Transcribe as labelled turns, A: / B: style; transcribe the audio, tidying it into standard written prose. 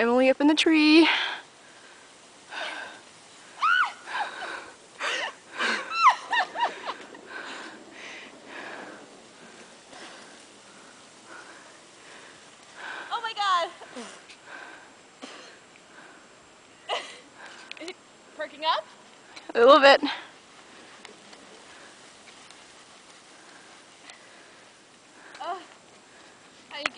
A: Emily up in the tree.
B: Oh my god! Is it perking up?
A: A little bit.
B: Oh, how you get